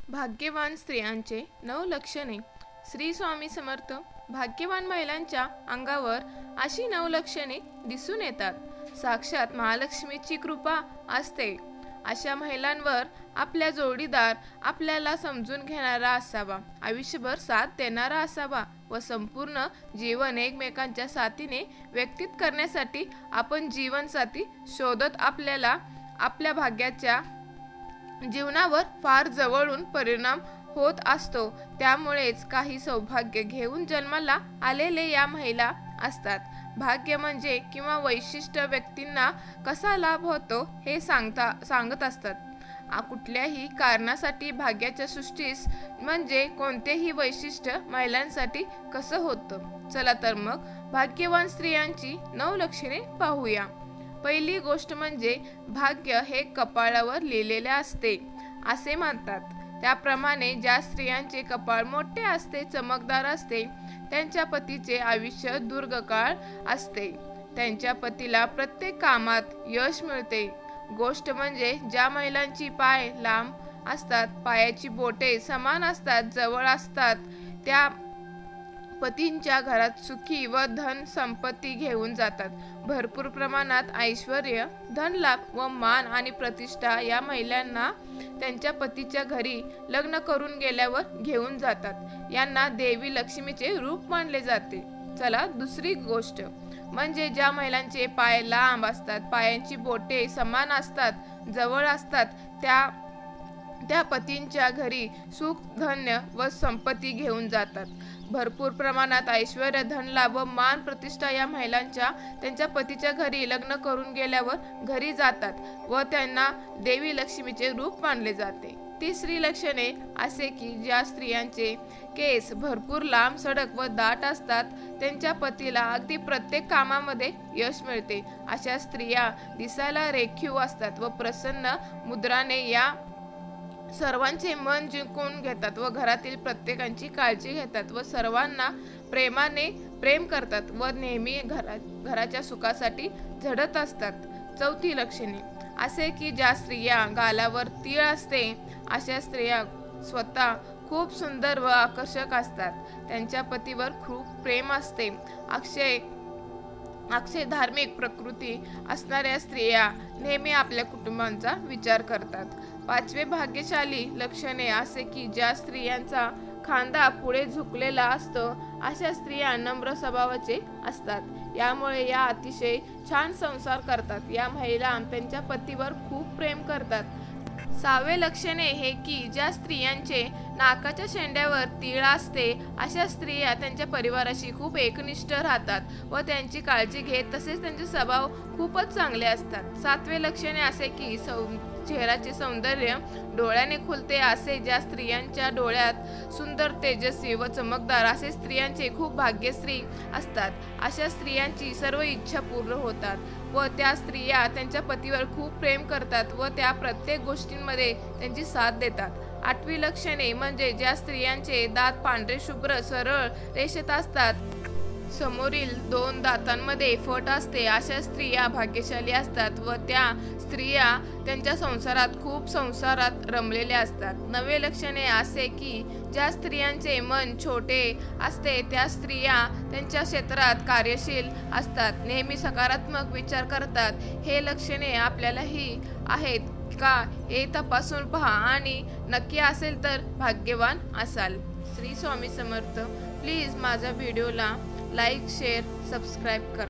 भाग्यवान स्त्रियांचे 9 लक्षणे. श्री स्वामी समर्थ. भाग्यवान महिलांच्या अंगावर अशी 9 लक्षणे दिसून येतात. साक्षात महालक्ष्मीची कृपा असते. अशा महिलांवर आपला जोडीदार आपल्याला समजून घेणारा असावा, आयुष्यभर साथ देणारा असावा व संपूर्ण जीवन एकमेकांच्या साथीने व्यतीत करण्यासाठी आपण जीवनसाथी शोधत आपल्या भाग्याच्या जीवनावर फार जवळून परिणाम होत असतो. त्यामुळेच काही सौभाग्य घेऊन जन्माला आलेले या महिला असतात. भाग्य म्हणजे किंवा वैशिष्ट्य व्यक्तींना कसा लाभ होतो हे सांगत असतात. कुठल्याही कारणासाठी भाग्याच्या सृष्टीस म्हणजे कोणतेही वैशिष्ट्य महिलांसाठी कसं होतं. चला तर मग भाग्यवान स्त्रियांची 9 लक्षणे पाहूया. पहिली गोष्ट म्हणजे भाग्य हे कपाळावर लिहिलेले असते असे मानतात. त्याप्रमाणे ज्या स्त्रियांचे कपाळ मोठे असते, चमकदार असते, त्यांच्या पतीचे आयुष्य दीर्घकाळ असते. त्यांच्या पतीला प्रत्येक कामात यश मिळते. गोष्ट म्हणजे ज्या महिलांची पाय लांब असतात, पायाची बोटे समान असतात, जवळ असतात, त्या पतींच्या घरात सुखी व धन संपत्ती घेऊन जातात. भरपूर प्रमाणात ऐश्वर्य, धनलाभ व मान आणि प्रतिष्ठा या महिलांना त्यांच्या पतीच्या घरी लग्न करून गेल्यावर घेऊन जातात. यांना देवी लक्ष्मीचे रूप मानले जाते. चला दुसरी गोष्ट म्हणजे ज्या महिलांचे पाय लांब असतात, पायांची बोटे समान असतात, जवळ असतात, त्या पतींच्या घरी सुख, धन्य व संपत्ती घेऊन जातात. भरपूर प्रमाणात ऐश्वर्य, धनलाभ व मान प्रतिष्ठा या महिलांच्या त्यांच्या पतीच्या घरी लग्न करून गेल्यावर घरी जातात व त्यांना देवी लक्ष्मीचे रूप मानले जाते. तिसरी लक्षणे असे की ज्या स्त्रियांचे केस भरपूर लांब, सडक व दाट असतात, त्यांच्या पतीला अगदी प्रत्येक कामामध्ये यश मिळते. अशा स्त्रिया दिसायला रेखीव असतात व प्रसन्न मुद्राने या सर्वांचे मन जिंकून घेतात व घरातील प्रत्येकाची काळजी घेतात व सर्वांना प्रेमाने प्रेम करतात व नेहमी घराच्या सुखासाठी झटत असतात. चौथी लक्षणे असे की ज्या स्त्रिया गालावर तीळ असते, अशा स्त्रिया स्वतः खूप सुंदर व आकर्षक असतात. त्यांच्या पतीवर खूप प्रेम असते. अक्षय धार्मिक प्रकृती असणाऱ्या स्त्रिया नेहमी आपल्या कुटुंबाचा विचार करतात. पाचवे भाग्यशाली लक्षणे असे की ज्या स्त्रियांचा खांदा पुढे झुकलेला असतो, अशा स्त्रिया नम्र स्वभावाचे असतात. यामुळे या अतिशय छान संसार करतात. या महिला त्यांच्या पतीवर खूप प्रेम करतात. 6वे लक्षणे हे की ज्या स्त्रियांचे नाकाच्या शेंड्यावर तीळ असते, अशा स्त्रिया त्यांच्या परिवाराशी खूप एकनिष्ठ राहतात व त्यांची काळजी घेत, तसेच त्यांचे स्वभाव खूपच चांगले असतात. 7वे लक्षणे असे की चेहऱ्याचे सौंदर्य डोळ्याने खुलते. असे ज्या स्त्रियांच्या डोळ्यात सुंदर, तेजस्वी व चमकदार असे स्त्रियांचे खूप भाग्यश्री असतात. अशा स्त्रियांची सर्व इच्छा पूर्ण होतात व त्या स्त्रिया त्यांच्या पतीवर खूप प्रेम करतात व त्या प्रत्येक गोष्टींमध्ये त्यांची साथ देतात. 8वी लक्षणे म्हणजे ज्या स्त्रियांचे दात पांढरे शुभ्र सरळ रेषेत असतात, समोरील 2 दातांमध्ये फट असते, अशा स्त्रिया भाग्यशाली असतात व त्या स्त्रिया त्यांच्या संसारात रमलेल्या असतात. 9वे लक्षणे असे की ज्या स्त्रियांचे मन छोटे असते, त्या स्त्रिया त्यांच्या क्षेत्रात कार्यशील असतात, नेहमी सकारात्मक विचार करतात. हे लक्षणे आपल्यालाही आहेत का हे तपासून पहा आणि नक्की असेल तर भाग्यवान असाल. श्री स्वामी समर्थ. प्लीज माझ्या व्हिडिओला लाईक, शेअर, सबस्क्राईब करा.